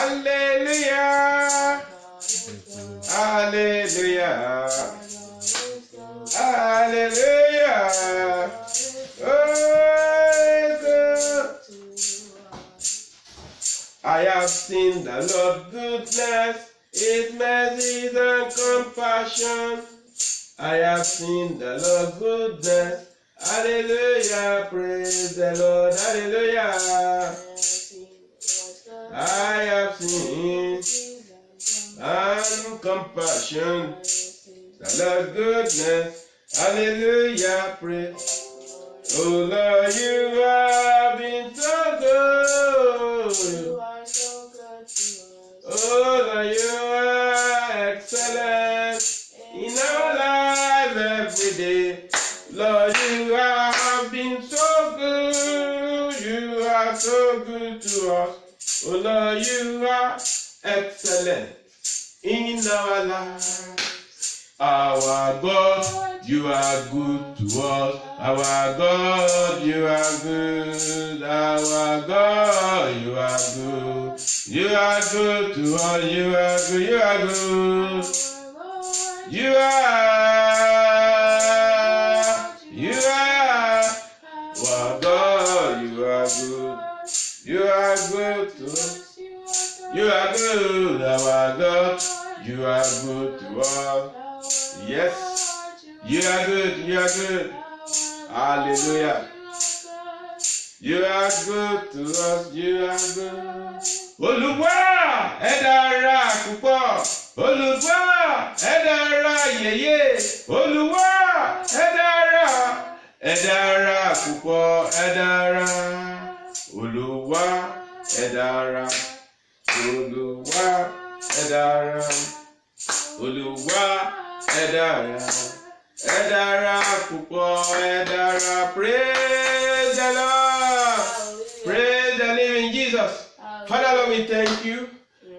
Hallelujah. Hallelujah. Hallelujah. Oh, I have seen the Lord's goodness, His mercies and compassion. I have seen the Lord's goodness. Hallelujah. Praise the Lord. Hallelujah. I have seen and compassion, the Lord's goodness. Hallelujah. Praise. Oh Lord, you have been so good. Oh Lord, you are excellent in our life every day. Lord, you have been so good. You are so good to us. Oh Lord, you are excellent in our lives. Our God, you are good to us. Our God, you are good. Our God, you are good. You are good to us. You are good. You are good. You are. You are. Our God, you are good. You are good to us. You are good, our God. You are good to us. Yes, you are good. You are good. Hallelujah. You are good to us. You are good. Olúwa, ẹ dára púpọ̀. Olúwa, ẹ dára yeye. Olúwa, ẹ dára púpọ̀. Ẹ dára. Olúwa, ẹ dára. Olúwa, ẹ dára. Olúwa, ẹ dára. Ẹ dára púpọ̀. Ẹ dára. Praise the Lord. Praise the living Jesus. Father, Lord, we thank you.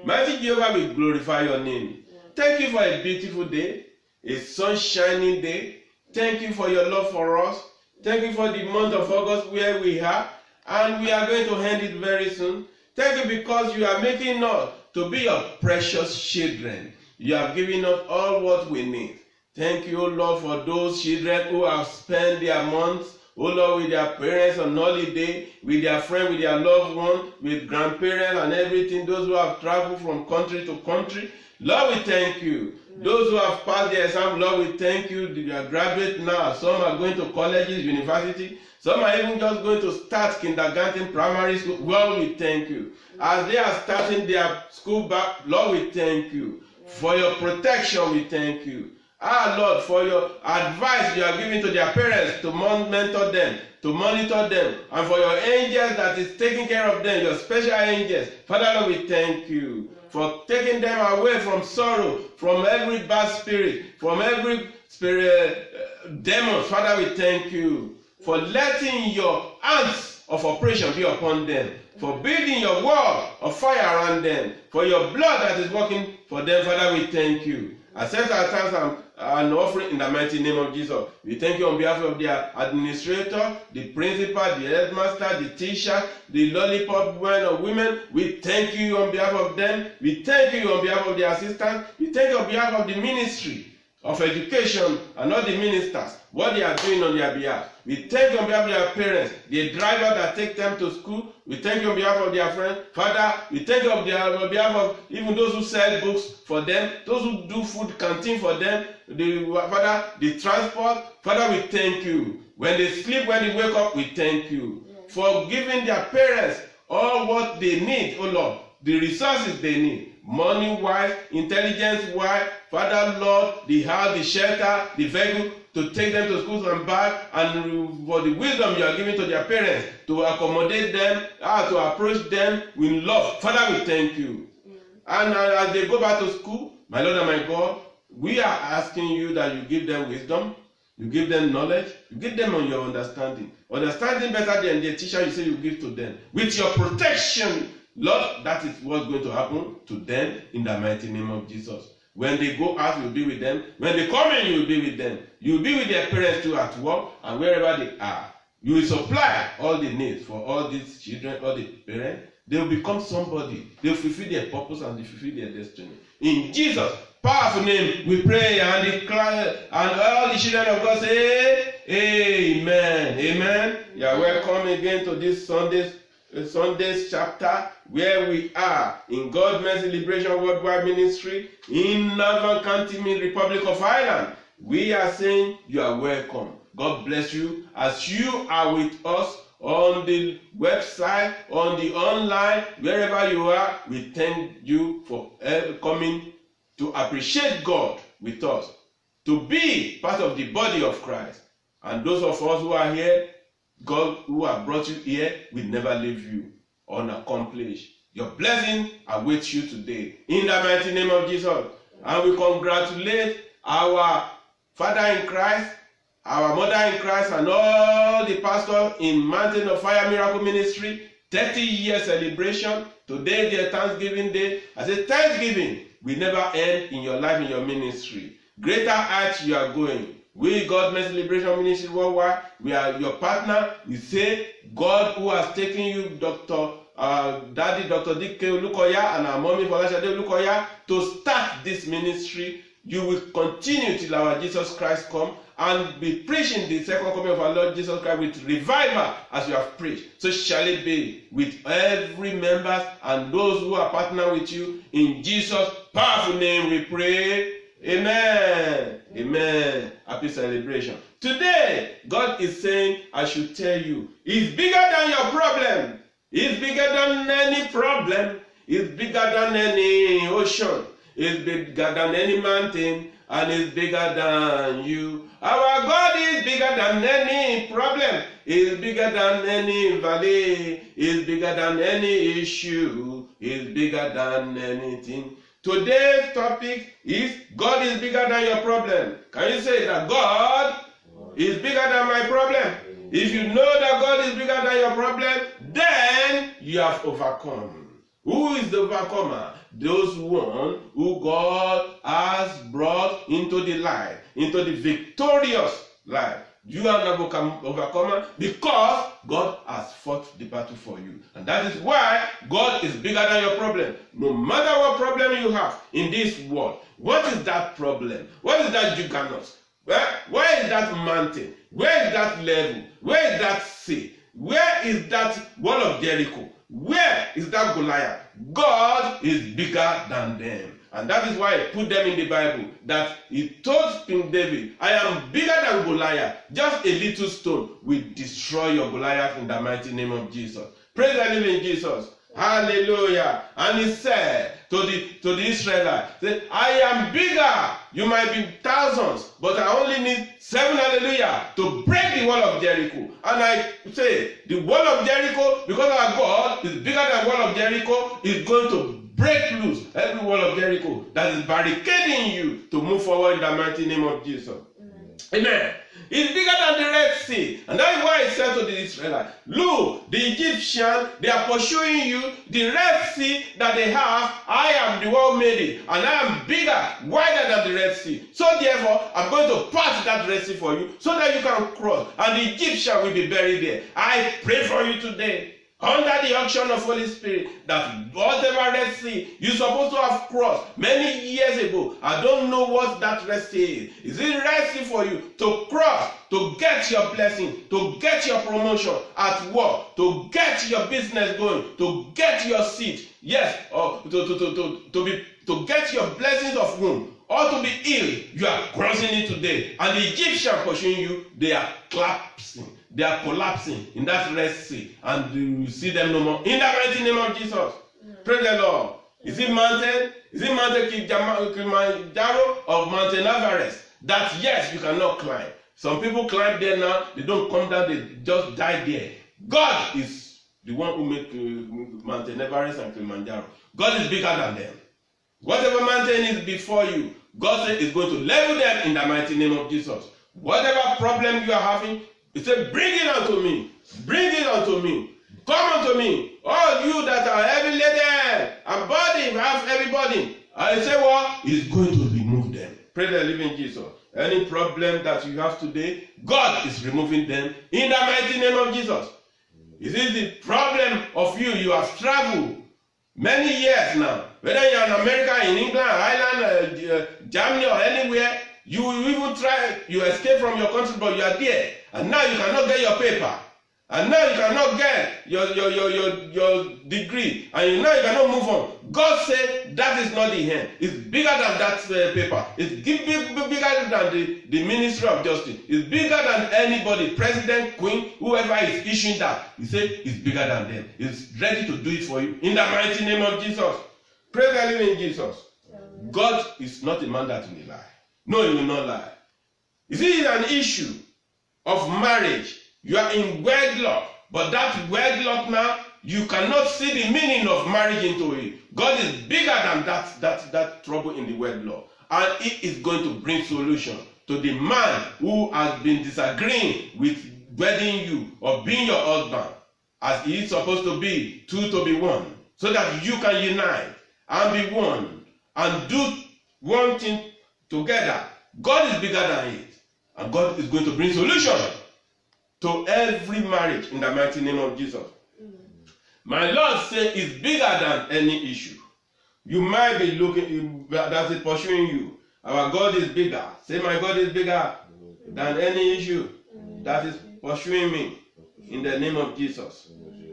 Mighty Jehovah, we glorify your name. Thank you for a beautiful day, a sun-shining day. Thank you for your love for us. Thank you for the month of August where we are, and we are going to end it very soon. Thank you because you are making us to be your precious children. You have given us all what we need. Thank you, O Lord, for those children who have spent their months, O Lord, with their parents on holiday, with their friends, with their loved ones, with grandparents and everything, those who have traveled from country to country. Lord, we thank you. Those who have passed their exam, Lord, we thank you. They are graduates now. Some are going to colleges, university. Some are even just going to start kindergarten, primary school. Lord, we thank you. As they are starting their school back, Lord, we thank you. For your protection, we thank you. Lord, for your advice you are giving to their parents to mentor them, to monitor them, and for your angels that is taking care of them, your special angels. Father, Lord, we thank you for taking them away from sorrow, from every bad spirit, from every spirit, demons. Father, we thank you for letting your hands of operation be upon them, for building your wall of fire around them, for your blood that is working for them. Father, we thank you. Accept our thanks and offering in the mighty name of Jesus. We thank you on behalf of the administrator, the principal, the headmaster, the teacher, the lollipop men or women. We thank you on behalf of them. We thank you on behalf of the assistants. We thank you on behalf of the ministry of education and all the ministers, what they are doing on their behalf. We thank you on behalf of their parents, the driver that take them to school. We thank you on behalf of their friends. Father, we thank you on behalf of even those who sell books for them, those who do food canteen for them, Father, the transport. Father, we thank you. When they sleep, when they wake up, we thank you for giving their parents all what they need, oh Lord, the resources they need. Money-wise, intelligence-wise, Father, Lord, the house, the shelter, the vehicle to take them to schools and back, and for the wisdom you are giving to their parents to accommodate them, to approach them with love. Father, we thank you. And as they go back to school, my Lord and my God, we are asking you that you give them wisdom, you give them knowledge, you give them on your understanding. Understanding better than the teacher you say you give to them. With your protection, Lord, that is what's going to happen to them in the mighty name of Jesus. When they go out, you'll be with them. When they come in, you'll be with them. You'll be with their parents too at work and wherever they are. You will supply all the needs for all these children, all the parents, They will become somebody. They will fulfill their purpose and they fulfill their destiny. In Jesus' powerful name, we pray and declare, and all the children of God say, Amen. Amen. You are welcome again to this Sunday's chapter, where we are in God Mercy Liberation Worldwide Ministry in Northern County, Republic of Ireland. We are saying you are welcome. God bless you as you are with us on the website, on the online, wherever you are. We thank you for coming to appreciate God with us, to be part of the body of Christ. And those of us who are here, God who has brought you here will never leave you unaccomplished. Your blessing awaits you today in the mighty name of Jesus. And we congratulate our Father in Christ, our Mother in Christ, and all the pastors in Mountain of Fire Miracle Ministry, 30-year celebration. Today, their Thanksgiving Day. I say Thanksgiving will never end in your life, in your ministry. Greater heights you are going. We, God Mercy Liberation Ministry Worldwide, we are your partner. We say, God who has taken you, Daddy Dr. D.K. Olukoya, and our mommy Folashade Olukoya, to start this ministry. You will continue till our Jesus Christ come and be preaching the second coming of our Lord Jesus Christ with revival as you have preached. So shall it be with every member and those who are partner with you. In Jesus' powerful name we pray. Amen. Amen. Happy celebration. Today, God is saying, I should tell you, He's bigger than your problem. He's bigger than any problem. He's bigger than any ocean. He's bigger than any mountain. And He's bigger than you. Our God is bigger than any problem. He's bigger than any valley. He's bigger than any issue. He's bigger than anything. Today's topic is God is bigger than your problem. Can you say that God is bigger than my problem? If you know that God is bigger than your problem, then you have overcome. Who is the overcomer? Those one who God has brought into the light, into the victorious life. You are an overcomer because God has fought the battle for you. And that is why God is bigger than your problem. No matter what problem you have in this world, what is that problem? What is that juggernaut? Where is that mountain? Where is that level? Where is that sea? Where is that wall of Jericho? Where is that Goliath? God is bigger than them. And that is why He put them in the Bible, that He told King David, I am bigger than Goliath. Just a little stone will destroy your Goliath in the mighty name of Jesus. Praise the living Jesus. Hallelujah. And He said to the Israelites, I am bigger. You might be thousands, but I only need 7 hallelujah to break the wall of Jericho. And I say, the wall of Jericho, because our God is bigger than the wall of Jericho, is going to break loose every wall of Jericho that is barricading you to move forward in the mighty name of Jesus. Amen. It's bigger than the Red Sea. And that is why He said to the Israelites, look, the Egyptians, they are pursuing you. The Red Sea that they have, I am the one who made it. And I am bigger, wider than the Red Sea. So therefore, I'm going to part that Red Sea for you so that you can cross. And the Egyptian will be buried there. I pray for you today, under the action of Holy Spirit, that whatever Red Sea you're supposed to have crossed many years ago, I don't know what that Red Sea is. Is it Red Sea for you to cross, to get your blessing, to get your promotion at work, to get your business going, to get your seat, yes, or to get your blessings of womb, or to be healed? You are crossing it today. And the Egyptian pursuing you, they are collapsing. They are collapsing in that Red Sea, and you see them no more. In the mighty name of Jesus. Praise the Lord. Is it mountain? Is it mountain Kilimanjaro or Mountain Everest? That yes, you cannot climb. Some people climb there now, they don't come down, they just die there. God is the one who made Mountain Everest and Kilimanjaro. God is bigger than them. Whatever mountain is before you, God said is going to level them in the mighty name of Jesus. Whatever problem you are having, He said, bring it unto me. Bring it unto me. Come unto me. All you that are heavy laden and burdened, have everybody. I say what? He's going to remove them. Pray the living Jesus. Any problem that you have today, God is removing them in the mighty name of Jesus. Is it the problem of you? You have traveled many years now. Whether you're in America, in England, Ireland, Germany, or anywhere, you even try, you escape from your country, but you are there. And now you cannot get your paper. And now you cannot get your degree. And now you cannot move on. God said that is not the end. It's bigger than that paper. It's bigger than the Ministry of Justice. It's bigger than anybody, president, queen, whoever is issuing that. He said it's bigger than them. It's ready to do it for you. In the mighty name of Jesus. Praise the living Jesus. God is not a man that will lie. No, he will not lie. You see, it's an issue of marriage. You are in wedlock, but that wedlock now, you cannot see the meaning of marriage into it. God is bigger than that trouble in the wedlock. And He is going to bring solution to the man who has been disagreeing with wedding you or being your husband, as he is supposed to be, two to be one, so that you can unite and be one and do one thing together. God is bigger than it, and God is going to bring solution to every marriage in the mighty name of Jesus. My Lord said it's bigger than any issue. You might be looking, that is pursuing you. Our God is bigger. Say, my God is bigger than any issue that is pursuing me in the name of Jesus.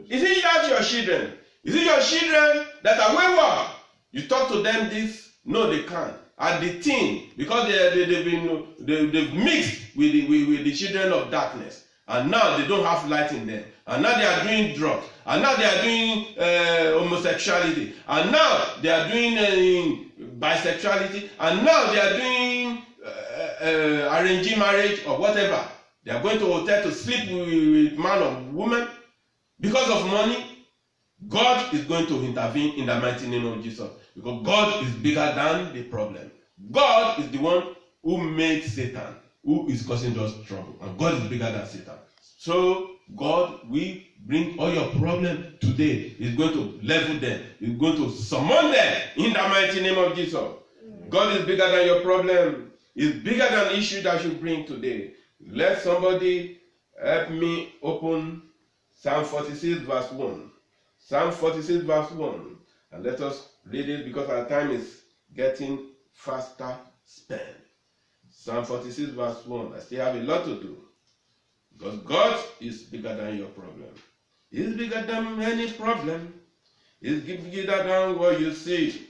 Is it that your children? Is it your children that are wayward? You talk to them this? No, they can't. And the teen, because they've mixed with the children of darkness. And now they don't have light in them. And now they are doing drugs. And now they are doing homosexuality. And now they are doing bisexuality. And now they are doing arranging marriage or whatever. They are going to hotel to sleep with man or woman because of money. God is going to intervene in the mighty name of Jesus. Because God is bigger than the problem. God is the one who made Satan, who is causing us trouble. And God is bigger than Satan. So God will bring all your problems today. He's going to level them. He's going to summon them in the mighty name of Jesus. God is bigger than your problem. He's bigger than the issue that you bring today. Let somebody help me open Psalm 46 verse 1. Psalm 46 verse 1. And let us read it because our time is getting faster spent. Psalm 46 verse 1. I still have a lot to do. Because God is bigger than your problem. He's bigger than any problem. He's bigger than what you see.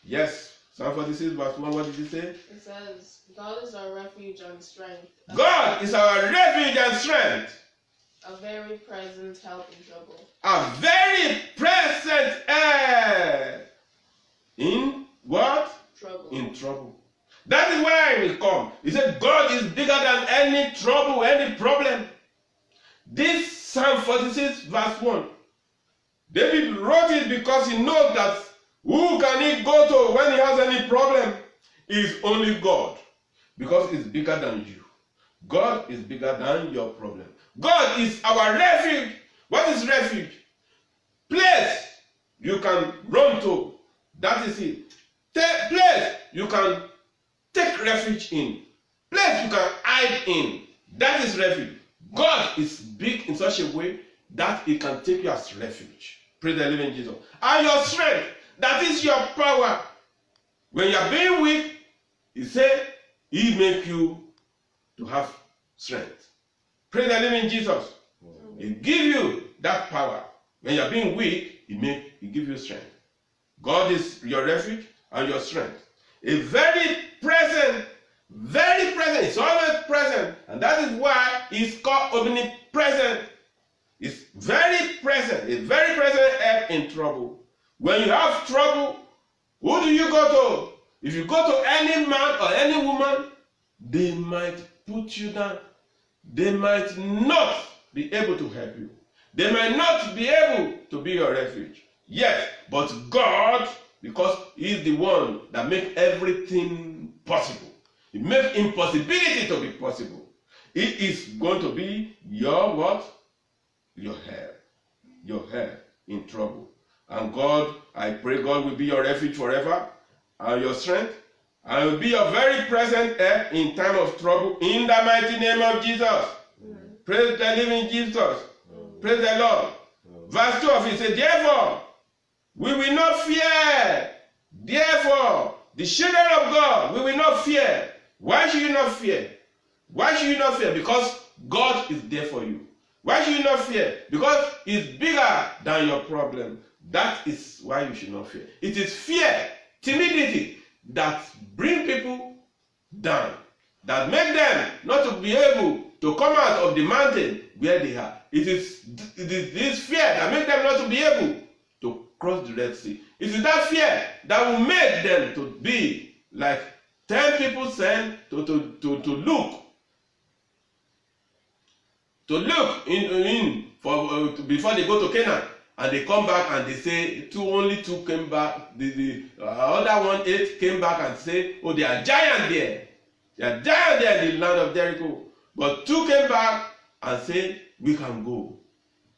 Yes. Psalm 46 verse 1. What did it say? It says, God is our refuge and strength. God is our refuge and strength. A very present help in trouble. A very present help. In what? Trouble. In trouble. That is where I will come. He said, God is bigger than any trouble, any problem. This Psalm 46 verse 1. David wrote it because he knows that who can he go to when he has any problem? Is only God. Because it's bigger than you. God is bigger than your problem. God is our refuge. What is refuge? Place you can run to. That is it. Place you can take refuge in. Place you can hide in. That is refuge. God is big in such a way that He can take you as refuge. Praise the living Jesus. And your strength, that is your power. When you are being weak, He said He make you to have strength. Praise the living Jesus. He give you that power. When you are being weak, He give you strength. God is your refuge and your strength. A very present, it's always present. And that is why He's called omnipresent. It's very present, a very present help in trouble. When you have trouble, who do you go to? If you go to any man or any woman, they might put you down. They might not be able to help you. They might not be able to be your refuge. Yes, but God, because He is the one that makes everything possible. He makes impossibility to be possible. He is going to be your what? Your help. Your help in trouble. And God, I pray God will be your refuge forever and your strength. And will be your very present help in time of trouble in the mighty name of Jesus. Praise the living Jesus. Praise the Lord. Verse 12, he said, therefore, we will not fear. Therefore, the children of God, we will not fear. Why should you not fear? Why should you not fear? Because God is there for you. Why should you not fear? Because it's bigger than your problem. That is why you should not fear. It is fear, timidity, that bring people down, that make them not to be able to come out of the mountain where they are. It is this fear that make them not to be able to cross the Red Sea. It is that fear that will make them to be like 10 people sent to look in for before they go to Canaan, and they come back and they say only two came back. The other 8 came back and say, oh, there are giants there. There are giants there in the land of Jericho. But 2 came back and said, we can go.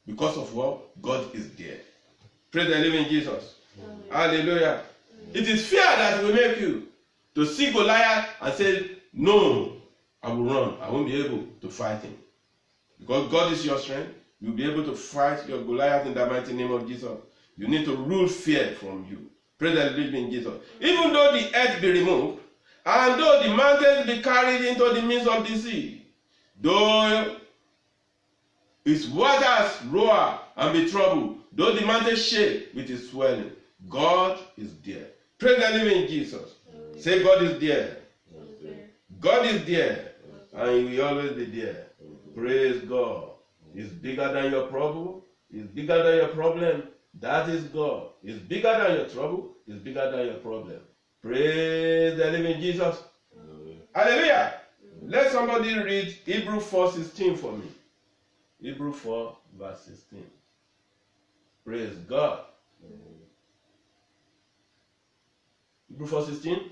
Because of what? God is there. Praise the living Jesus. Hallelujah. It is fear that will make you to see Goliath and say, no, I will run. I won't be able to fight him. Because God is your strength. You'll be able to fight your Goliath in the mighty name of Jesus. You need to rule fear from you. Praise the living Jesus. Even though the earth be removed, and though the mountains be carried into the midst of the sea, though its waters roar and be troubled, though the mountains shake with its swelling, God is there. Praise the living Jesus. Say, God is there. God is there. And He will always be there. Praise God. He's bigger than your problem. He's bigger than your problem. That is God. He's bigger than your trouble. He's bigger than your problem. Praise the living Jesus. Hallelujah. Let somebody read Hebrews 4:16 for me. Hebrews 4 verse 16. Praise God. Hebrews 4:16.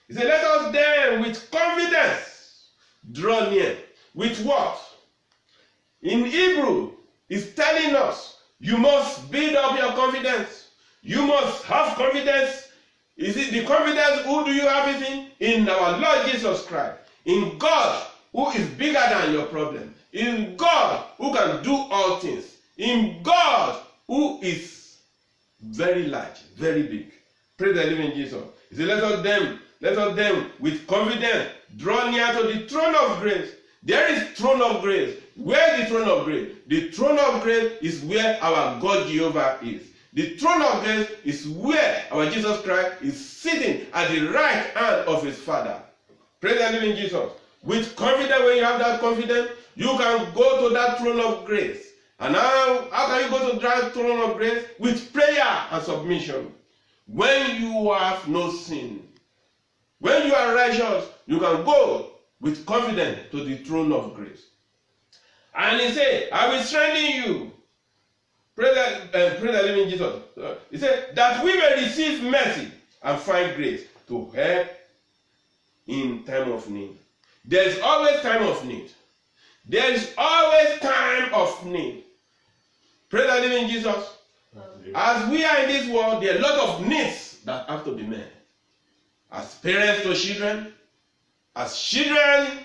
He said, let us then with confidence draw near. With what? In Hebrew, it's telling us you must build up your confidence. You must have confidence. Is it the confidence? Who do you have it in? In our Lord Jesus Christ. In God, who is bigger than your problem. In God, who can do all things. In God, who is very large, very big. Praise the living Jesus. He said, let us then with confidence draw near to the throne of grace. There is throne of grace. Where is the throne of grace? The throne of grace is where our God Jehovah is. The throne of grace is where our Jesus Christ is sitting at the right hand of his Father. Praise the living Jesus. With confidence, when you have that confidence, you can go to that throne of grace. And how can you go to that throne of grace? With prayer and submission. When you have no sin, when you are righteous, you can go with confidence to the throne of grace. And he said, I will strengthen you. Praise the living Jesus. He said, that we may receive mercy and find grace to help in time of need. There is always time of need. There is always time of need. Praise the living Jesus. As we are in this world, there are a lot of needs that have to be met. As parents to children, as children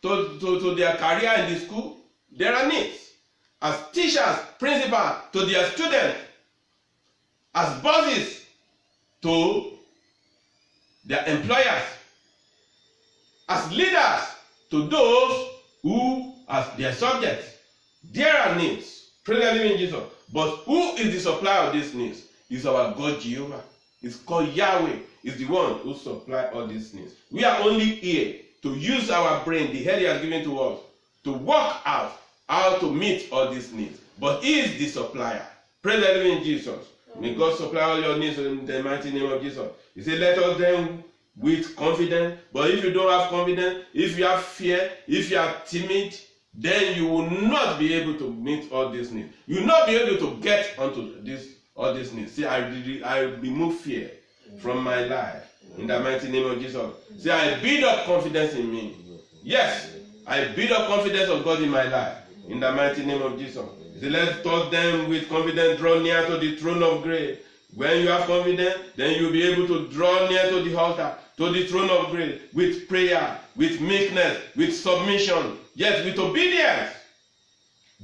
to their career in the school, there are needs. As teachers, principals to their students, as bosses to their employers, as leaders to those who are their subjects, there are needs. Praise the living Jesus. But who is the supplier of these needs? Is our God Jehovah. It's called Yahweh. Is the one who supplies all these needs. We are only here to use our brain, the head He has given to us, to work out how to meet all these needs. But He is the supplier. Praise the living Jesus. May God supply all your needs in the mighty name of Jesus. He said, let us then with confidence. But if you don't have confidence, if you have fear, if you are timid, then you will not be able to meet all these needs. You will not be able to get onto all these needs. See, I remove fear from my life in the mighty name of Jesus. See, I build up confidence in me. Yes, I build up confidence of God in my life in the mighty name of Jesus. See, let's talk them with confidence, draw near to the throne of grace. When you have confidence, then you'll be able to draw near to the altar, to the throne of grace, with prayer, with meekness, with submission, yes, with obedience.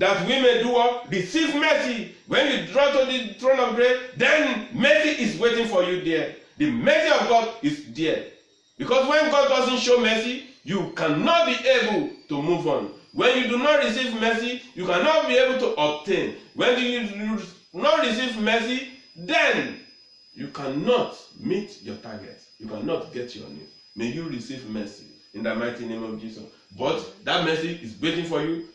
that we may do what? Receive mercy. When you draw to the throne of grace, then mercy is waiting for you there. The mercy of God is there. Because when God doesn't show mercy, you cannot be able to move on. When you do not receive mercy, you cannot be able to obtain. When you do not receive mercy, then you cannot meet your target. You cannot get your need. May you receive mercy in the mighty name of Jesus. But that mercy is waiting for you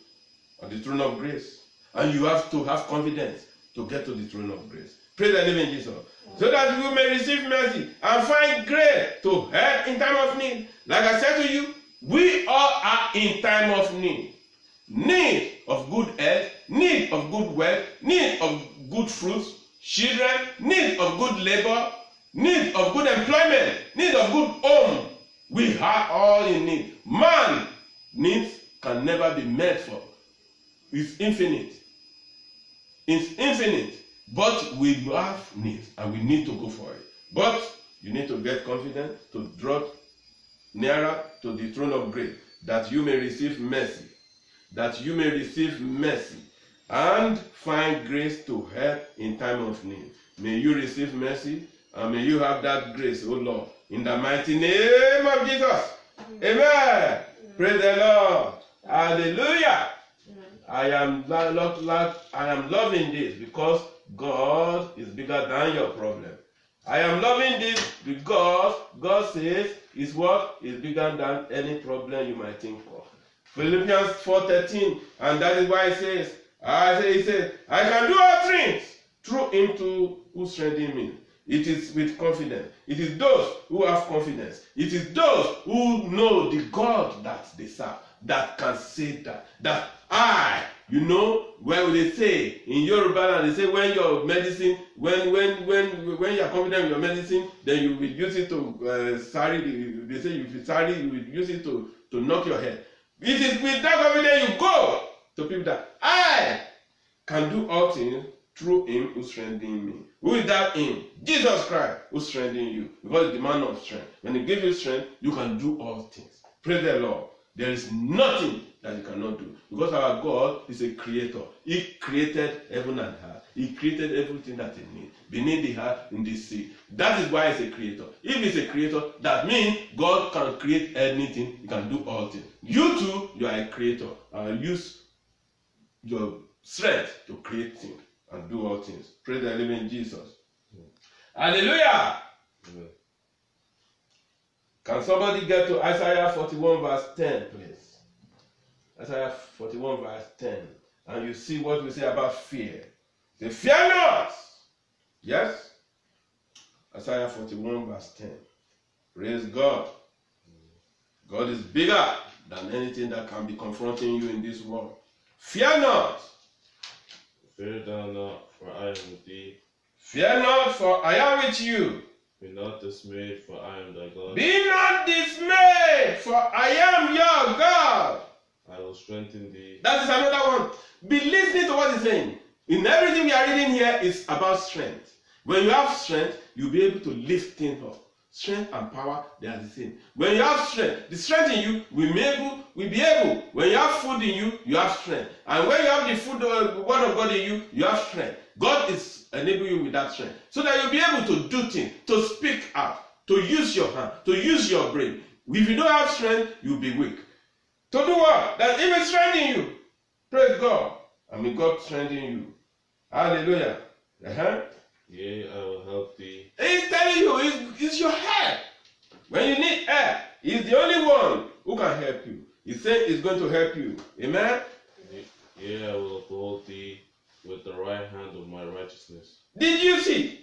at the throne of grace. And you have to have confidence to get to the throne of grace. Praise the living Jesus. So that you may receive mercy and find grace to help in time of need. Like I said to you, we all are in time of need. Need of good health, need of good wealth, need of good fruits, children, need of good labor, need of good employment, need of good home. We are all in need. Man needs can never be met for. It's infinite. It's infinite. But we have needs and we need to go for it. But you need to get confident to draw nearer to the throne of grace, that you may receive mercy. That you may receive mercy and find grace to help in time of need. May you receive mercy and may you have that grace, O Lord, in the mighty name of Jesus. Amen. Praise the Lord. Hallelujah. I am loving this because God is bigger than your problem. I am loving this because God says His word is bigger than any problem you might think of. Philippians 4:13, and that is why He says, I can do all things through Him who strengthens me. It is with confidence. It is those who have confidence. It is those who know the God that they serve that can say that where they say in Yoruba, and they say when your medicine, when you are confident with your medicine, then you will use it to they say if you sorry, you will use it to knock your head. It is with that confidence you go to people that I can do all things through Him who strengthens me. Who is that Him? Jesus Christ, who strengthens you. Because the man of strength. When He gives you strength, you can do all things. Praise the Lord. There is nothing that you cannot do. Because our God is a creator. He created heaven and earth. He created everything that He needs. Beneath the earth, in the sea. That is why He's a creator. If He's a creator, that means God can create anything. He can do all things. You too, you are a creator. Use your strength to create things and do all things. Praise the living Jesus. Hallelujah. Amen. Can somebody get to Isaiah 41 verse 10, please? Isaiah 41 verse 10. And you see what we say about fear. Say, fear not. Yes? Isaiah 41 verse 10. Praise God. God is bigger than anything that can be confronting you in this world. Fear not. Fear thou not, for I am with thee. Fear not, for I am with you. Be not dismayed, for I am thy God. Be not dismayed, for I am your God. I will strengthen thee. That is another one. Be listening to what he's saying. In everything we are reading here is about strength. When you have strength, you'll be able to lift things up. Strength and power, they are the same. When you have strength, the strength in you will be able. When you have food in you, you have strength. And when you have the food, the word of God in you, you have strength. God is enabling you with that strength. So that you'll be able to do things, to speak out, to use your hand, to use your brain. If you don't have strength, you'll be weak. To do what? That He will strengthen you. Praise God. And may God strengthen you. Hallelujah. Yea, I will help thee. He's telling you, it's your help. When you need help, He's the only one who can help you. He's saying He's going to help you. Amen? Yea, I will uphold thee with the right hand of my righteousness. Did you see?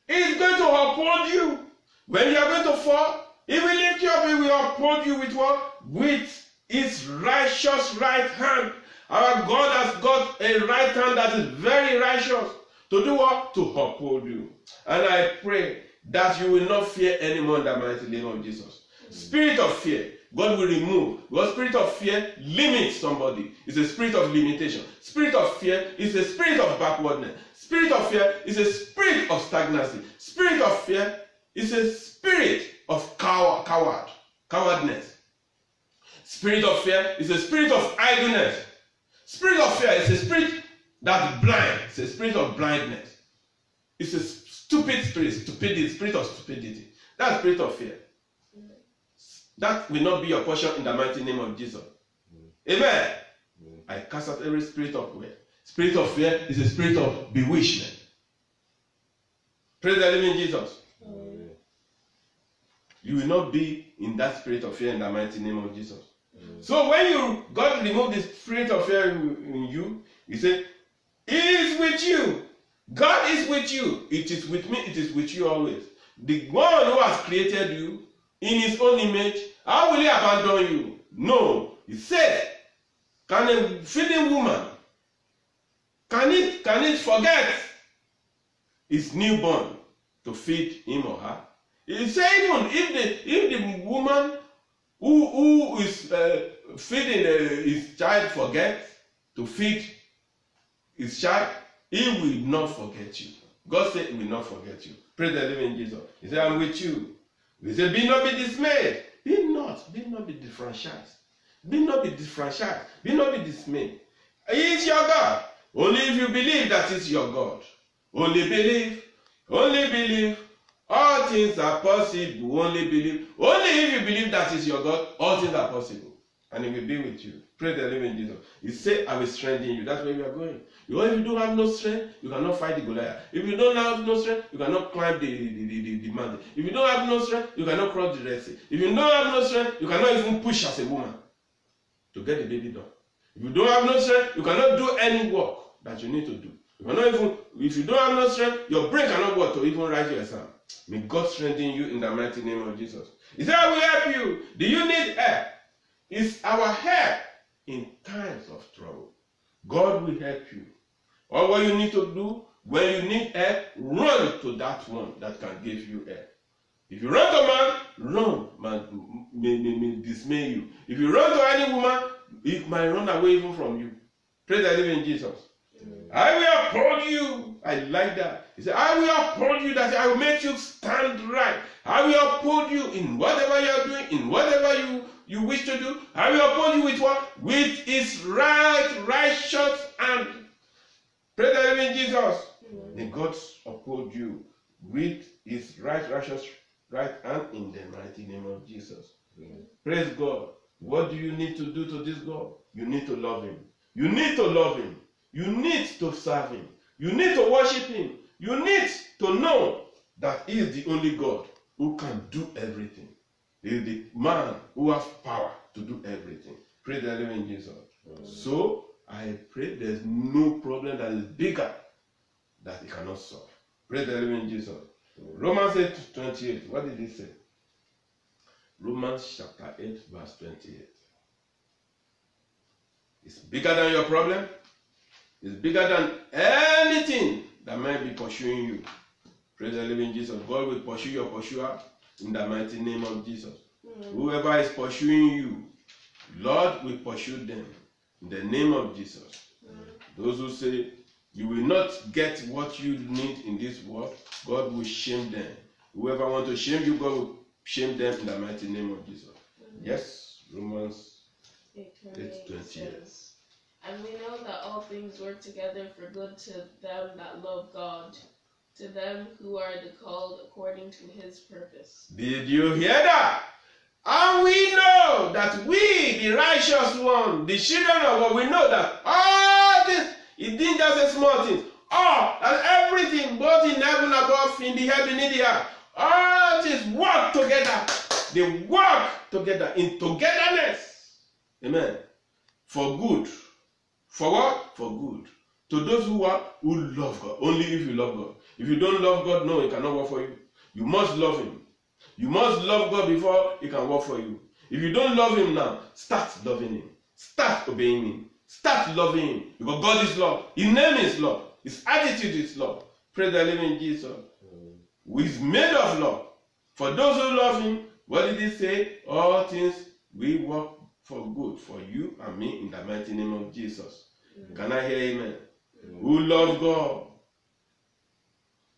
He's going to uphold you. When you are going to fall, He will lift you up. He will uphold you with what? With His righteous right hand. Our God has got a right hand that is very righteous. To do what? To uphold you. And I pray that you will not fear anymore in the mighty name of Jesus. Spirit of fear, God will remove. Because spirit of fear limits somebody. It's a spirit of limitation. Spirit of fear is a spirit of backwardness. Spirit of fear is a spirit of stagnancy. Spirit of fear is a spirit of cowardness. Spirit of fear is a spirit of idleness. Spirit of fear is a spirit that's blind. It's a spirit of blindness. It's a stupid spirit, spirit of stupidity. That's spirit of fear. That will not be your portion in the mighty name of Jesus. Amen. I cast out every spirit of fear. Spirit of fear is a spirit of bewitchment. Praise the living Jesus. You will not be in that spirit of fear in the mighty name of Jesus. So when God remove the spirit of fear in you, He said, He is with you. God is with you. It is with me. It is with you always. The one who has created you in His own image, how will He abandon you? No. He said, can a feeding woman, can it forget his newborn to feed him or her? He said even if the woman who is feeding his child forgets to feed his child, He will not forget you. God said He will not forget you. Praise the living Jesus. He said, I'm with you. He said, be not be dismayed. Be not be disfranchised. Be not be disfranchised. Be not be dismayed. He is your God. Only if you believe that is your God. Only believe. Only believe. All things are possible. Only believe. Only if you believe that is your God, all things are possible. And He will be with you. Praise the living Jesus. He said, I will strengthen you. That's where we are going. Because if you don't have no strength, you cannot fight the Goliath. If you don't have no strength, you cannot climb the mountain. If you don't have no strength, you cannot cross the Red Sea. If you don't have no strength, you cannot even push as a woman to get the baby done. If you don't have no strength, you cannot do any work that you need to do. You cannot even, if you don't have no strength, your brain cannot work to even write your exam. May God strengthen you in the mighty name of Jesus. He said, I will help you. Do you need help? It's our help in times of trouble. God will help you. All what you need to do, when you need help, run to that one that can give you help. If you run to man may dismay you. If you run to any woman, it might run away even from you. Praise the living Jesus. I will uphold you. I like that. He said, I will uphold you, that I will make you stand right. I will uphold you in whatever you are doing, in whatever you wish to do. I will uphold you with what? With His righteous hand. Praise the living Jesus. May God uphold you with His righteous right hand in the mighty name of Jesus. Praise God. What do you need to do to this God? You need to love Him. You need to love Him. You need to serve Him. You need to worship Him. You need to know that He is the only God who can do everything. He is the man who has power to do everything. Praise the living Jesus. So, I pray there's no problem that is bigger that He cannot solve. Praise the living Jesus. Romans 8:28. What did He say? Romans chapter 8, verse 28. It's bigger than your problem. It's bigger than anything that might be pursuing you. Praise the living Jesus. God will pursue your pursuer in the mighty name of Jesus. Whoever is pursuing you, Lord will pursue them in the name of Jesus. Those who say you will not get what you need in this world, God will shame them. Whoever wants to shame you, God will shame them in the mighty name of Jesus. Yes, Romans 8:28. And we know that all things work together for good to them that love God, to them who are the called according to His purpose. Did you hear that? And we know that we, the righteous one, the children of God, we know that all this, it didn't just a small thing. All, and everything, both in heaven above, in the heaven, in the earth, all this work together. They work together in togetherness. Amen. For good. For what? For good. To those who love God. Only if you love God. If you don't love God, no, He cannot work for you. You must love Him. You must love God before He can work for you. If you don't love Him now, start loving Him. Start obeying Him. Start loving Him. Because God is love. His name is love. His attitude is love. Praise the living Jesus. Who is made of love. For those who love Him, what did He say? All things will work for good for you and me in the mighty name of Jesus. Can I hear amen? Who love God?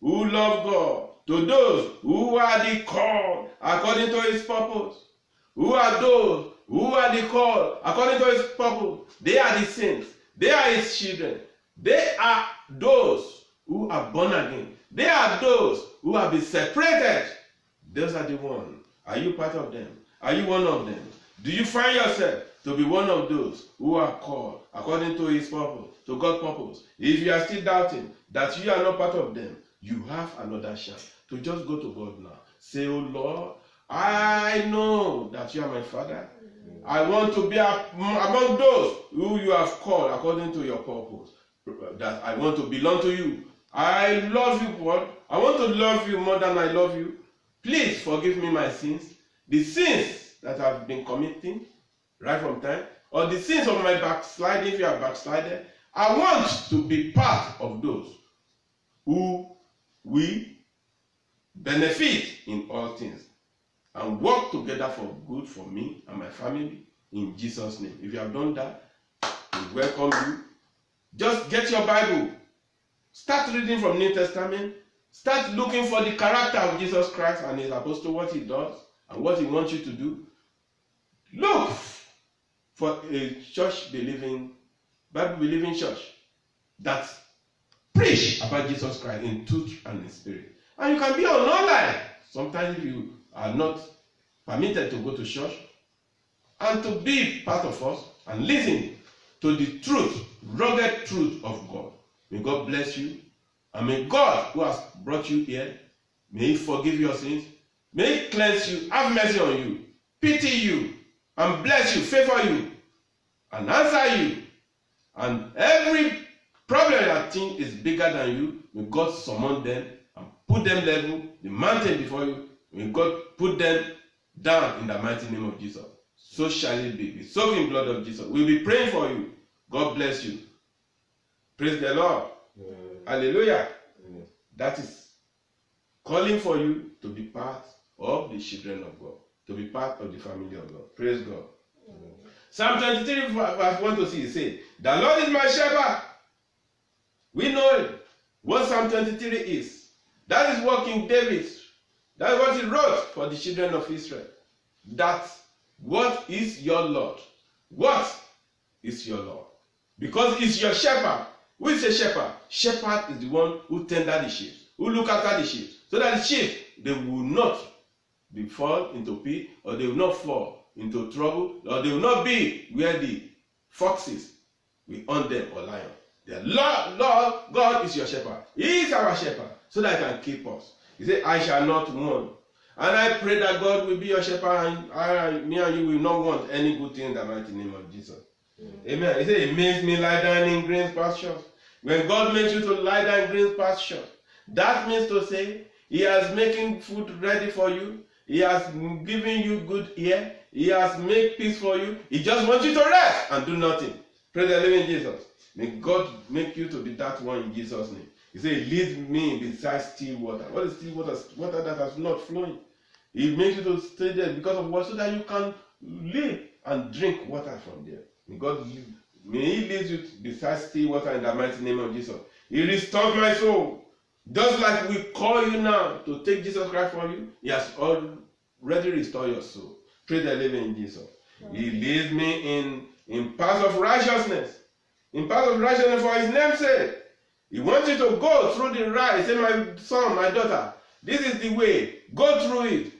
Who love God? To those who are the called according to His purpose. Who are those who are the called according to His purpose? They are the saints. They are his children. They are those who are born again. They are those who have been separated. Those are the ones. Are you part of them? Are you one of them? Do you find yourself to be one of those who are called according to his purpose, to God's purpose? If you are still doubting that you are not part of them, you have another chance to just go to God now. Say, oh Lord, I know that you are my Father. I want to be among those who you have called according to your purpose. That I want to belong to you. I love you, God. I want to love you more than I love you. Please forgive me my sins. The sins that I've been committing right from time, or the sins of my backsliding, if you are backslided. I want to be part of those who will benefit in all things and work together for good for me and my family in Jesus' name. If you have done that, we welcome you. Just get your Bible. Start reading from New Testament. Start looking for the character of Jesus Christ and his apostle, what he does and what he wants you to do. Look for a church-believing, Bible-believing church that preach about Jesus Christ in truth and in spirit. And you can be online. Sometimes if you are not permitted to go to church, and to be part of us and listen to the truth, rugged truth of God. May God bless you. And may God, who has brought you here, may he forgive your sins. May he cleanse you, have mercy on you, pity you, and bless you, favor you, and answer you. And every problem that think is bigger than you, may God summon them and put them level, the mountain before you. May God put them down in the mighty name of Jesus. So shall it be. The soaking blood of Jesus. We'll be praying for you. God bless you. Praise the Lord. Amen. Hallelujah. Amen. That is calling for you to be part of the children of God, to be part of the family of God. Praise God. Amen. Psalm 23 verse 1 to 6 says, the Lord is my shepherd. We know what Psalm 23 is. That is what King David, that is what he wrote for the children of Israel. That what is your Lord? What is your Lord? Because it's your shepherd. Who is a shepherd? Shepherd is the one who tender the sheep, who look after the sheep, so that the sheep, they will not be fall into pit, or they will not fall into trouble, or they will not be where the foxes will hunt them or lion. The Lord God is your shepherd. He is our shepherd, so that he can keep us. He said, I shall not want. And I pray that God will be your shepherd, and me and you will not want any good thing in the mighty name of Jesus. Amen. He said, he makes me lie down in green pastures. When God makes you to lie down in green pastures, that means to say, he has making food ready for you. He has given you good ear. He has made peace for you. He just wants you to rest and do nothing. Praise the living Jesus. May God make you to be that one in Jesus' name. He said, he leads me beside still water. What is still water? Water that has not flowing. He makes you to stay there because of what? So that you can live and drink water from there. May he lead you beside still water in the mighty name of Jesus. He restores my soul. Just like we call you now to take Jesus Christ from you, he has already restored your soul. Praise the living Jesus. He leads me in paths of righteousness. In paths of righteousness for his name's sake. He wants you to go through the right. Say, my son, my daughter, this is the way. Go through it.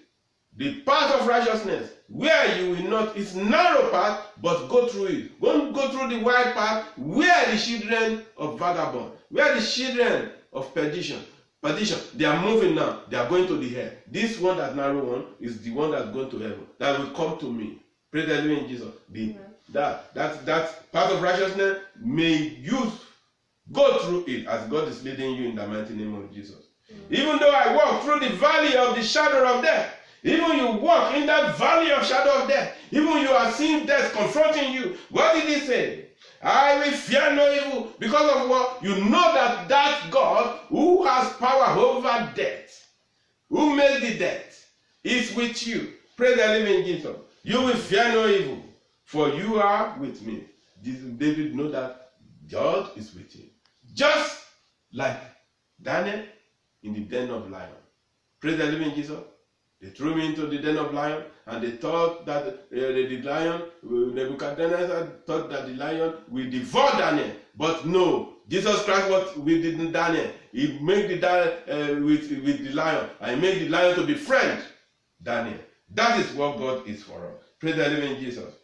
The path of righteousness, where you will not, it's narrow path, but go through it. Don't go through the wide path, where the children of vagabond, where the children of perdition, they are moving now. They are going to the hell. This one, that narrow one, is the one that's going to heaven. That will come to me. Praise the living Jesus. That path of righteousness, may you go through it as God is leading you in the mighty name of Jesus. Even though I walk through the valley of the shadow of death, even you walk in that valley of shadow of death, even you are seeing death confronting you, what did he say? I will fear no evil, because of what? You know that God who has power over death, who made the death, is with you. Pray the living Jesus. You will fear no evil, for you are with me. David know that God is with him. Just like Daniel in the den of lions. Praise the living Jesus. They threw him into the den of lions, and they thought that the lion, Nebuchadnezzar thought that the lion will devour Daniel. But no, Jesus Christ, what we did in Daniel, he made the with the lion, and he made the lion to befriend Daniel. That is what God is for us. Praise the living Jesus.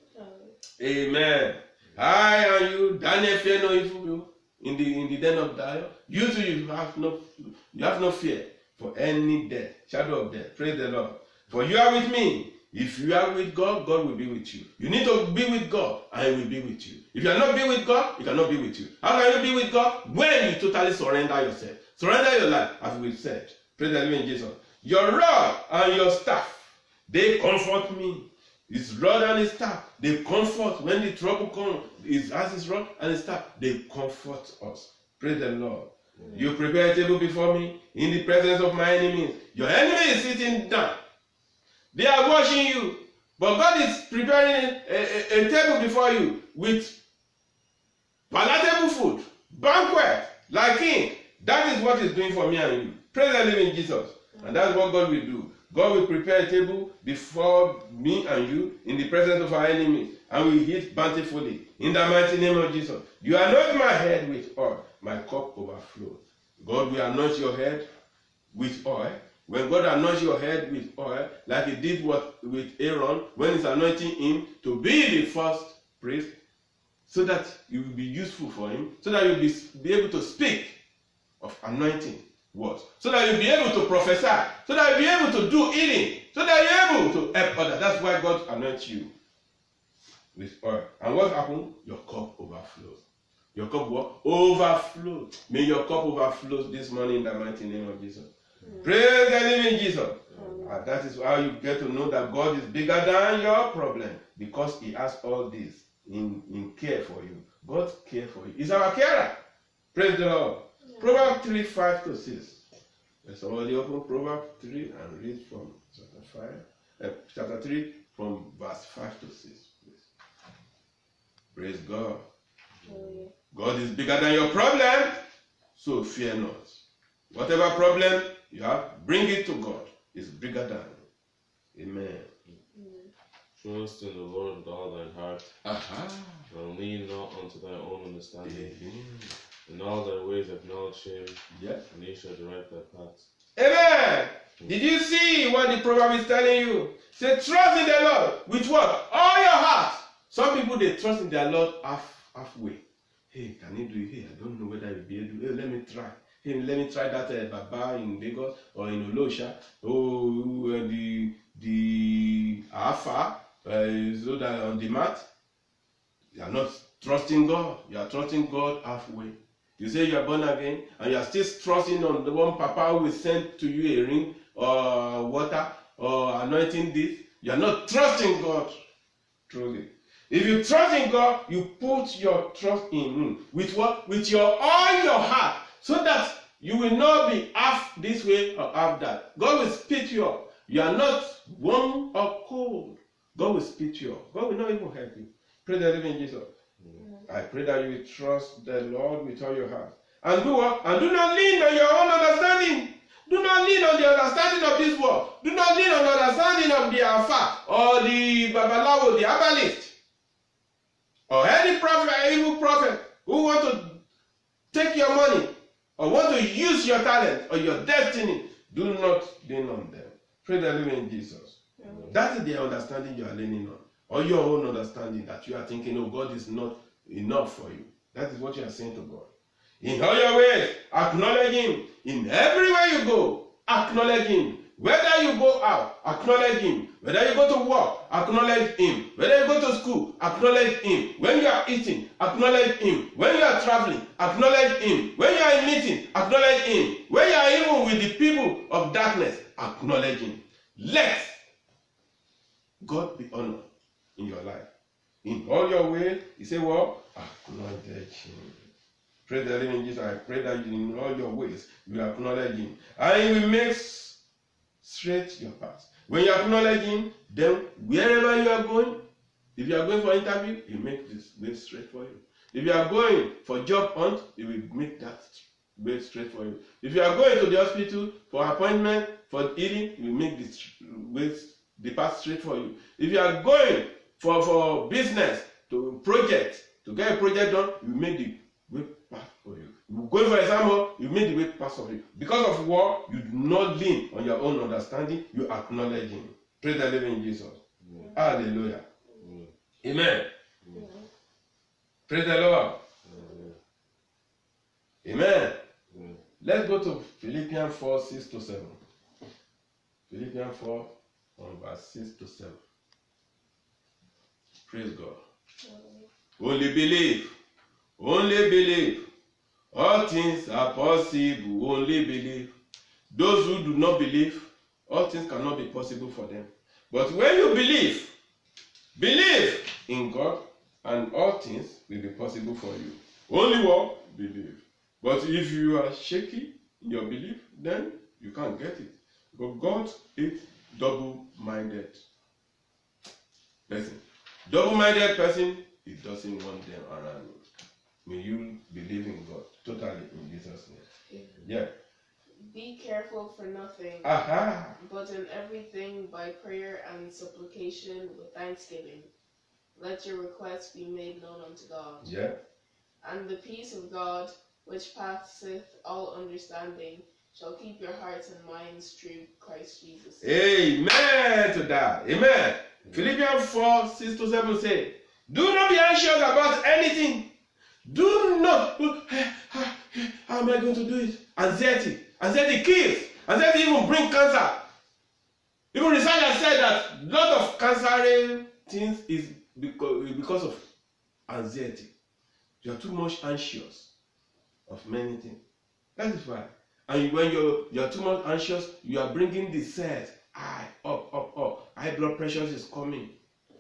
Amen. I and you, Daniel, fear no evil in the den of lion. You too, you have no fear for any death, shadow of death. Praise the Lord. For you are with me. If you are with God, God will be with you. You need to be with God, and He will be with you. If you are not be with God, He cannot be with you. How can you be with God? When you totally surrender yourself. Surrender your life, as we said. Praise the living Jesus. Your rod and your staff, they comfort me. His rod and his staff, they comfort. When the trouble comes, his rod and his staff, they comfort us. Praise the Lord. You prepare a table before me in the presence of my enemies. Your enemy is sitting down. They are watching you. But God is preparing a table before you with palatable food, banquet, like King. That is what He's doing for me and you. Praise the living Jesus. And that's what God will do. God will prepare a table before me and you in the presence of our enemies, and we eat bountifully. In the mighty name of Jesus. You anoint my head with oil. My cup overflows. God will anoint your head with oil. When God anoints your head with oil, like He did with Aaron, when He's anointing him to be the first priest, so that it will be useful for him, so that you'll be able to speak of anointing words, so that you'll be able to prophesy, so that you'll be able to do healing, so that you're able to help others. That's why God anoints you with oil. And what happens? Your cup overflows. Your cup what? Overflows. May your cup overflows this morning in the mighty name of Jesus. Praise the living Jesus. And that is how you get to know that God is bigger than your problem, because He has all this in care for you. God cares for you. He's our carer. Praise the Lord. Yeah. Proverbs 3:5-6. Let's somebody open Proverbs 3 and read from chapter 3 from verse 5-6, please. Praise God. God is bigger than your problem, so fear not. Whatever problem you have, bring it to God. It's bigger than. Amen. Trust in the Lord with all thine heart, and lean not unto thy own understanding. In all thy ways acknowledge Him, and He shall direct thy paths. Amen. Did you see what the proverb is telling you? Say, trust in the Lord with what? All your heart. Some people, they trust in their Lord halfway. Hey, can He do it? Hey, I don't know whether He'll be able to. Hey, let me try. Hey, let me try that Baba in Lagos or in Olosha. Oh, the Alpha, so that on the mat. You are not trusting God. You are trusting God halfway. You say you are born again, and you are still trusting on the one Papa who will send to you a ring or water or anointing this. You are not trusting God truly. If you trust in God, you put your trust in Him. With what? With all your heart. So that you will not be half this way or half that. God will spit you up. You are not warm or cold. God will spit you up. God will not even help you. Pray the living Jesus. I pray that you will trust the Lord with all your heart. And do what? And do not lean on your own understanding. Do not lean on the understanding of this world. Do not lean on the understanding of the Alpha or the Babalawo, the herbalist, or any prophet, evil prophet who want to take your money or want to use your talent or your destiny. Do not lean on them. Pray the living Jesus. That is the understanding you are leaning on. Or your own understanding that you are thinking, oh, God is not enough for you. That is what you are saying to God. In all your ways, acknowledge Him. In everywhere you go, acknowledge Him. Whether you go out, acknowledge Him. Whether you go to work, acknowledge Him. Whether you go to school, acknowledge Him. When you are eating, acknowledge Him. When you are traveling, acknowledge Him. When you are in meeting, acknowledge Him. When you are even with the people of darkness, acknowledge Him. Let God be honored in your life. In all your ways, He said, what? Acknowledge Him. Pray the living Jesus. I pray that in all your ways, you acknowledge Him. And He will make straight your path. When you acknowledge Him, then wherever you are going, if you are going for interview, He will make this way straight for you. If you are going for job hunt, He will make that way straight for you. If you are going to the hospital for appointment, for healing, you make the path straight for you. If you are going for business, to project, to get a project done, you make the way path for you. You go for exam, you make the way path for you. Because of war, you do not lean on your own understanding, you acknowledge him. Praise the living Jesus. Hallelujah. Amen. Praise the Lord. Amen. Let's go to Philippians 4, 6 to 7. Philippians 4, verse 6 to 7. Praise God. Only believe. Only believe. All things are possible. Only believe. Those who do not believe, all things cannot be possible for them. But when you believe in God, and all things will be possible for you. Only what? Believe. But if you are shaky in your belief, then you can't get it. Because God is double-minded person. Double-minded person, he doesn't want them around you. May you believe in God totally in Jesus' name. Yeah. Be careful for nothing, but in everything by prayer and supplication with thanksgiving. Let your requests be made known unto God. Yeah. And the peace of God, which passeth all understanding, shall keep your hearts and minds through Christ Jesus. Amen to that. Amen. Philippians 4, 6 to 7 say, do not be anxious about anything. Do not. How am I going to do it? Anxiety. Anxiety kills. Anxiety even brings cancer. Even research has said that a lot of cancer things is because of anxiety. You are too much anxious of many things. That is why. And when you are too much anxious, you are bringing the cells up. High blood pressure is coming.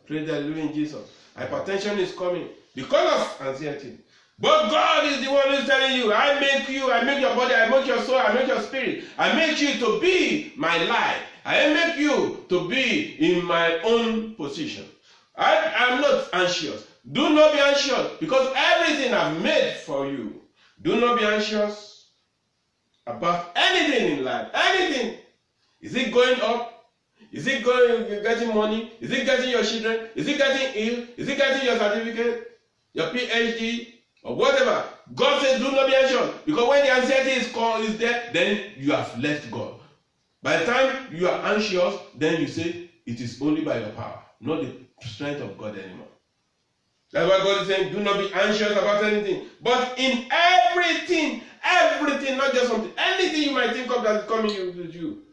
Praise the living Jesus. Hypertension is coming because of anxiety. But God is the one who is telling you, I make you, I make your body, I make your soul, I make your spirit. I make you to be my life. I make you to be in my own position. I am not anxious. Do not be anxious because everything I've made for you. Do not be anxious about anything in life. Anything. Is it going up? Is it getting money? Is it getting your children? Is it getting ill? Is it getting your certificate? Your PhD? Or whatever. God says do not be anxious. Because when the anxiety is there, then you have left God. By the time you are anxious, then you say it is only by your power, not the strength of God anymore. That's why God is saying, do not be anxious about anything. But in everything, not just something, anything you might think of that is coming with you.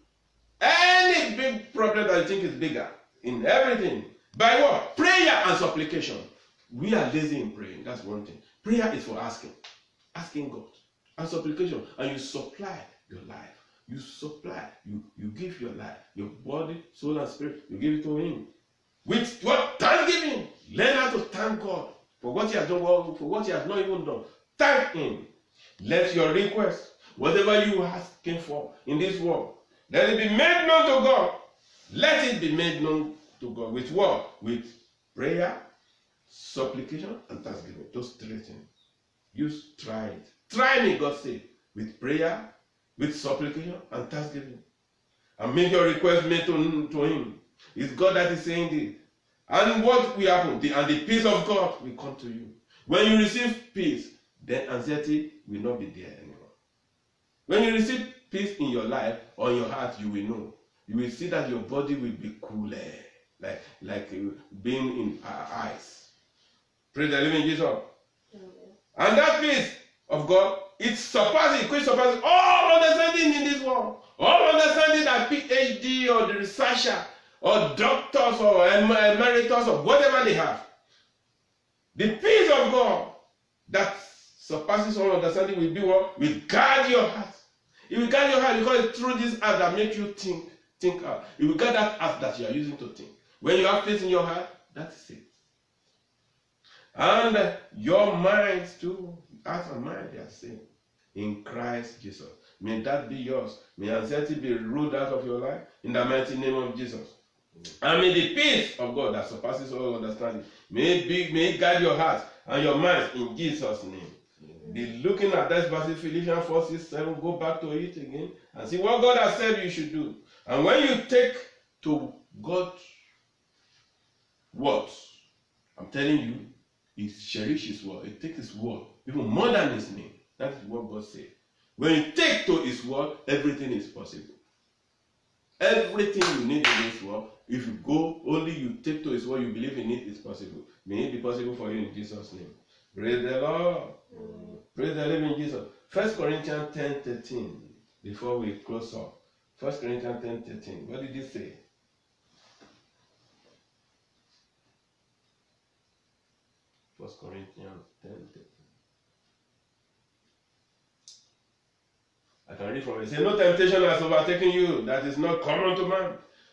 Any big problem that you think is bigger, in everything. By what? Prayer and supplication. We are lazy in praying. That's one thing. Prayer is for asking God. And supplication. And you supply your life. You supply. You give your life, your body, soul, and spirit. You give it to Him. With what? Thanksgiving. Learn how to thank God for what He has done, for what He has not even done. Thank Him. Let your request, whatever you are asking for in this world, let it be made known to God. Let it be made known to God. With what? With prayer, supplication, and thanksgiving. Those three things. You try it. Try me, God said. With prayer, with supplication, and thanksgiving. And make your request made to Him. It's God that is saying this. And what will happen? And the peace of God will come to you. When you receive peace, then anxiety will not be there anymore. When you receive peace in your life or in your heart, you will know. You will see that your body will be cooler, like being in ice. Praise the living Jesus. And that peace of God, it surpasses all understanding in this world. All understanding that PhD or the researcher or doctors or emeritus or whatever they have. The peace of God that surpasses all understanding will be what? Will guard your heart. It will guard your heart because it's through this heart that makes you think out. It will guard that heart that you are using to think. When you have peace in your heart, that's it. And your minds too, heart and mind, they are same in Christ Jesus. May that be yours. May anxiety be ruled out of your life in the mighty name of Jesus. And may the peace of God that surpasses all understanding, may it guide your heart and your mind in Jesus' name. Be looking at that verse, Philippians 4:6-7. Go back to it again and see what God has said you should do. And when you take to God's words, I'm telling you, He cherishes His word. He takes His word even more than His name. That is what God said. When you take to His word, everything is possible. Everything you need in this world, if you go, only you take to His word, you believe in it, is possible. May it be possible for you in Jesus' name. Praise the Lord. Praise the living Jesus. 1 Corinthians 10:13. Before we close up. 1 Corinthians 10:13. What did He say? First Corinthians 10:13. I can read from it. It says, no temptation has overtaken you that is not common to man.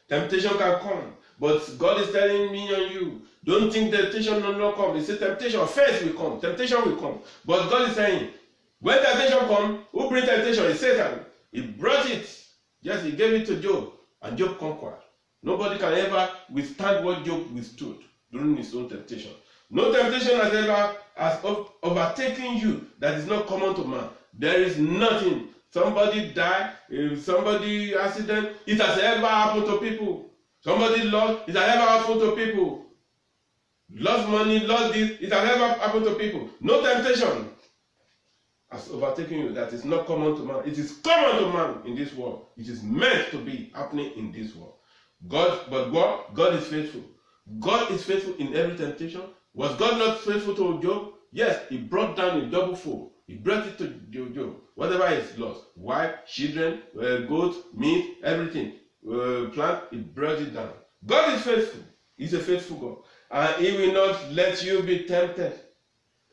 Temptation can come. But God is telling me and you, don't think temptation will not come. He says temptation first will come. Temptation will come. But God is saying, when temptation comes, who brings temptation? It's Satan. He brought it. Yes, he gave it to Job. And Job conquered. Nobody can ever withstand what Job withstood during his own temptation. No temptation has ever overtaken you that is not common to man. There is nothing. Somebody died, somebody accident, it has ever happened to people. Somebody lost, it has ever happened to people. Lost money, lost this, it has ever happened to people. No temptation has overtaken you that is not common to man. It is common to man in this world. It is meant to be happening in this world. God is faithful. God is faithful in every temptation. Was God not faithful to Job? Yes, He brought down a double fold. He brought it to Job. Whatever is lost, wife, children, goat, meat, everything, plant, He brought it down. God is faithful. He's a faithful God. And He will not let you be tempted.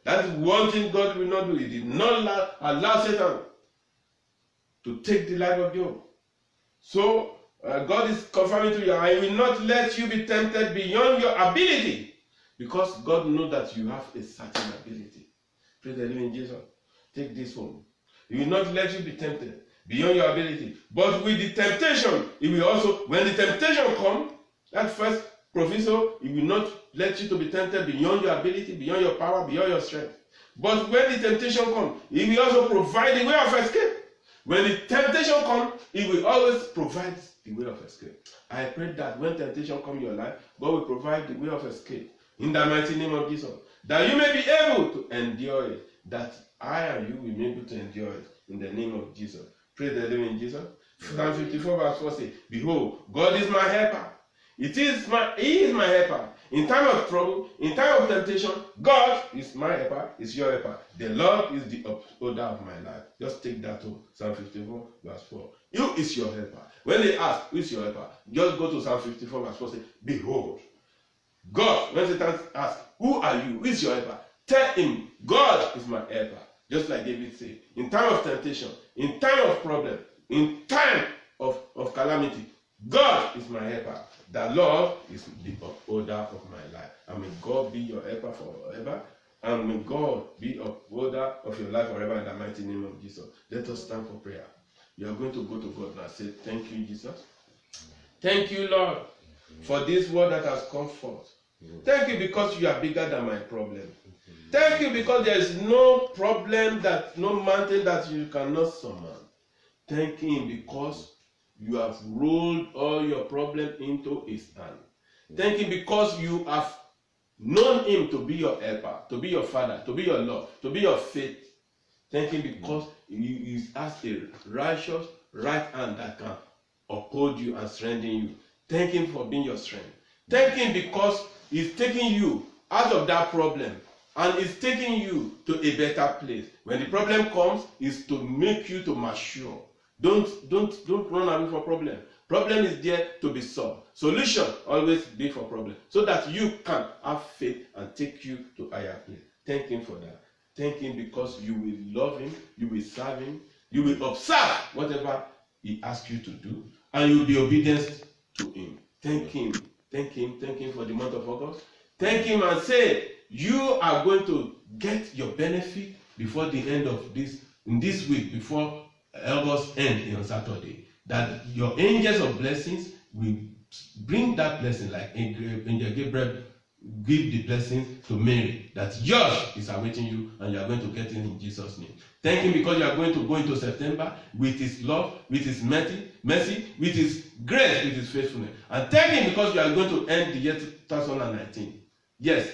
That's one thing God will not do. He did not allow Satan to take the life of Job. So, God is confirming to you, I will not let you be tempted beyond your ability. Because God knows that you have a certain ability. Praise the living Jesus. Take this home. He will not let you be tempted beyond your ability. But with the temptation, He will also, when the temptation comes, that first proviso, He will not let you to be tempted beyond your ability, beyond your power, beyond your strength. But when the temptation comes, He will also provide the way of escape. When the temptation comes, He will always provide the way of escape. I pray that when temptation comes in your life, God will provide the way of escape. In the mighty name of Jesus. That you may be able to endure it. That I and you will be able to endure it. In the name of Jesus. Praise the living Jesus. Psalm 54 verse 4 says, behold, God is my helper. He is my helper. In time of trouble, in time of temptation, God is my helper, is your helper. The Lord is the upholder of my life. Just take that to Psalm 54 verse 4. Who is your helper? When they ask, who is your helper? Just go to Psalm 54 verse 4 say, behold, God. When Satan asks, who are you? Who is your helper? Tell him, God is my helper. Just like David said, in time of temptation, in time of problem, in time of calamity, God is my helper. The Lord is the upholder of my life. And may God be your helper forever. And may God be upholder of your life forever in the mighty name of Jesus. Let us stand for prayer. You are going to go to God now. Say, thank you, Jesus. Thank you, Lord, for this word that has come forth. Thank you because you are bigger than my problem. Thank you because there is no problem, no mountain that you cannot surmount. Thank Him because you have rolled all your problem into His hand. Thank Him because you have known Him to be your helper, to be your Father, to be your Lord, to be your faith. Thank Him because He has a righteous right hand that can uphold you and strengthen you. Thank Him for being your strength. Thank Him because He's taking you out of that problem and is taking you to a better place. When the problem comes, is to make you to mature. Don't run away from problem. Problem is there to be solved. Solution always be for problem, so that you can have faith and take you to higher place. Thank Him for that. Thank Him because you will love Him, you will serve Him, you will observe whatever He asks you to do, and you will be obedient to Him. Thank Him. Thank Him. Thank Him for the month of August. Thank Him and say, you are going to get your benefit before the end of this week, before August end on Saturday. That your angels of blessings will bring that blessing, like Angel Gabriel give the blessing to Mary that yours is awaiting you and you are going to get it in Jesus' name. Thank him because you are going to go into September with his love, with his mercy, with his grace, with his faithfulness. And thank him because you are going to end the year 2019. Yes,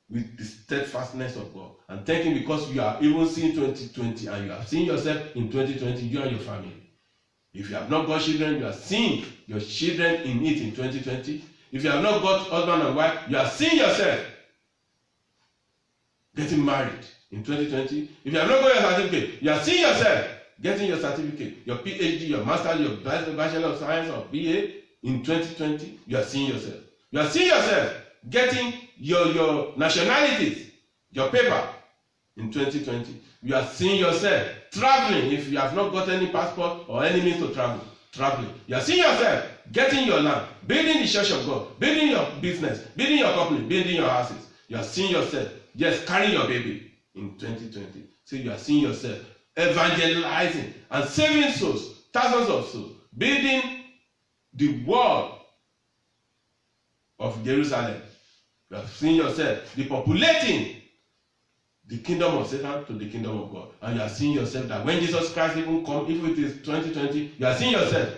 with the steadfastness of God. And thank him because you are even seeing 2020 and you have seen yourself in 2020, you and your family. If you have not got children, you are seeing your children in it in 2020. If you have not got husband and wife, you are seeing yourself getting married in 2020. If you have not got your certificate, you are seeing yourself getting your certificate, your PhD, your master, your Bachelor of Science or BA in 2020. You are seeing yourself. You are seeing yourself getting your nationalities, your paper in 2020. You are seeing yourself traveling. If you have not got any passport or any means to travel, traveling. You are seeing yourself getting your land, building the church of God, building your business, building your company, building your houses. You are seeing yourself, yes, carrying your baby in 2020. So you are seeing yourself evangelizing and saving souls, thousands of souls, building the wall of Jerusalem. You are seeing yourself depopulating the kingdom of Satan to the kingdom of God. And you are seeing yourself that when Jesus Christ even comes, if it is 2020, you are seeing yourself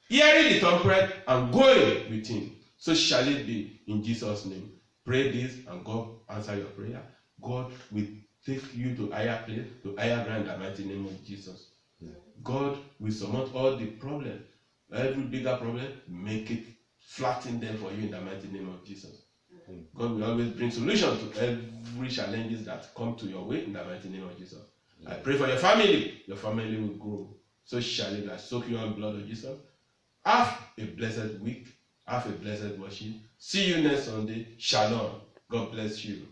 hearing the trumpet and going with him. So shall it be in Jesus' name. Pray this and God answer your prayer. God will take you to higher place, to higher ground in the mighty name of Jesus. God will surmount all the problems, every bigger problem, make it flatten them for you in the mighty name of Jesus. God will always bring solutions to every challenges that come to your way in the mighty name of Jesus. I pray for your family. Your family will grow. So shall it. I soak you in the blood of Jesus. Have a blessed week. Have a blessed worship. See you next Sunday. Shalom. God bless you.